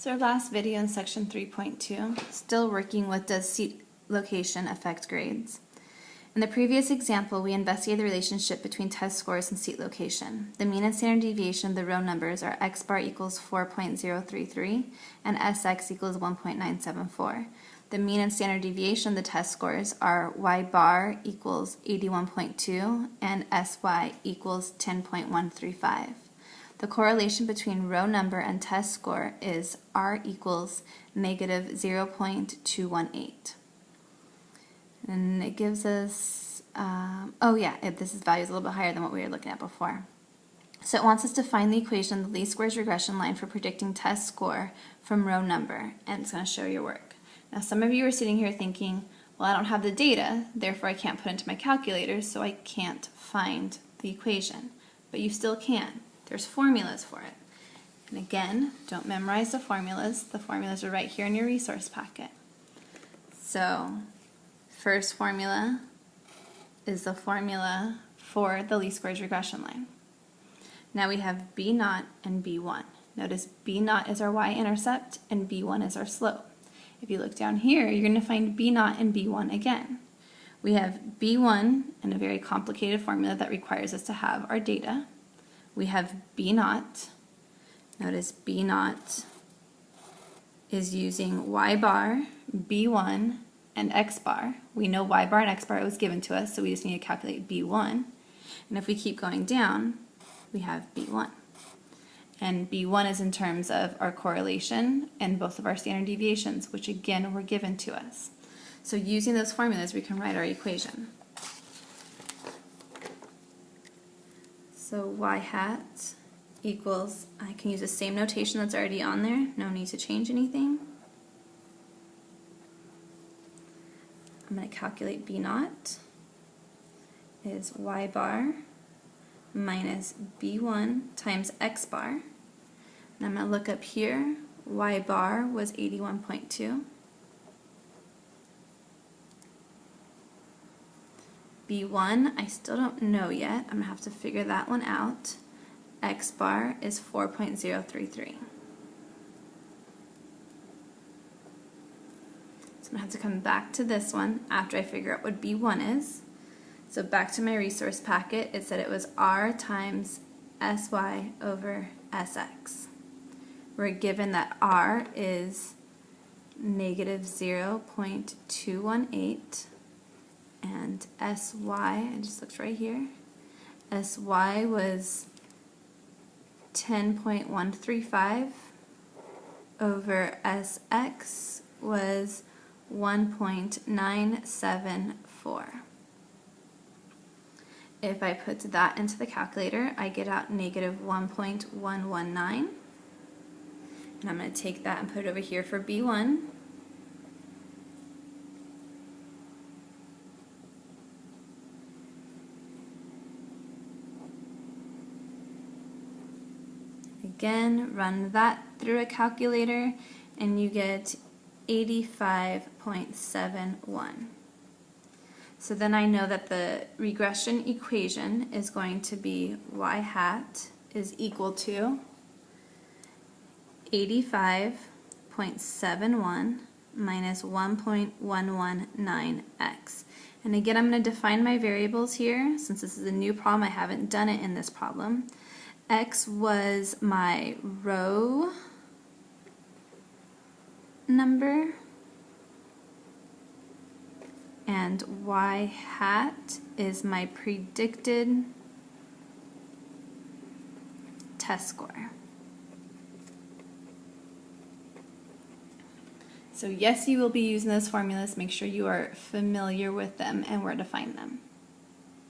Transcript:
So our last video in section 3.2, still working with does seat location affect grades? In the previous example, we investigated the relationship between test scores and seat location. The mean and standard deviation of the row numbers are x bar equals 4.033 and sx equals 1.974. The mean and standard deviation of the test scores are y bar equals 81.2 and sy equals 10.135. The correlation between row number and test score is r equals negative 0.218. And it gives us, this value is a little bit higher than what we were looking at before. So it wants us to find the equation of the least squares regression line for predicting test score from row number, and it's going to show your work. Now some of you are sitting here thinking, well, I don't have the data, therefore I can't put it into my calculator, so I can't find the equation. But you still can. There's formulas for it. And again, don't memorize the formulas. The formulas are right here in your resource packet. So, first formula is the formula for the least squares regression line. Now we have B naught and B1. Notice B naught is our y-intercept and B1 is our slope. If you look down here, you're going to find B naught and B1 again. We have B1 and a very complicated formula that requires us to have our data. We have B naught. Notice B naught is using y bar, B1, and x bar. We know y bar and x bar was given to us, so we just need to calculate B1. And if we keep going down, we have B1. And B1 is in terms of our correlation and both of our standard deviations, which again were given to us. So using those formulas, we can write our equation. So y hat equals, I can use the same notation that's already on there, no need to change anything. I'm going to calculate B naught is y bar minus B1 times x bar. And I'm going to look up here, y bar was 81.2. B1, I still don't know yet. I'm going to have to figure that one out. X bar is 4.033. So I'm going to have to come back to this one after I figure out what B1 is. So back to my resource packet, it said it was R times SY over SX. We're given that R is negative 0.218. And SY, I just looked right here, SY was 10.135 over SX was 1.974. If I put that into the calculator, I get out negative 1.119. And I'm going to take that and put it over here for B1. Again, run that through a calculator and you get 85.71. So then I know that the regression equation is going to be y hat is equal to 85.71 minus 1.119x. And again, I'm going to define my variables here. Since this is a new problem, I haven't done it in this problem. X was my row number, and y hat is my predicted test score. So yes, you will be using those formulas. Make sure you are familiar with them and where to find them.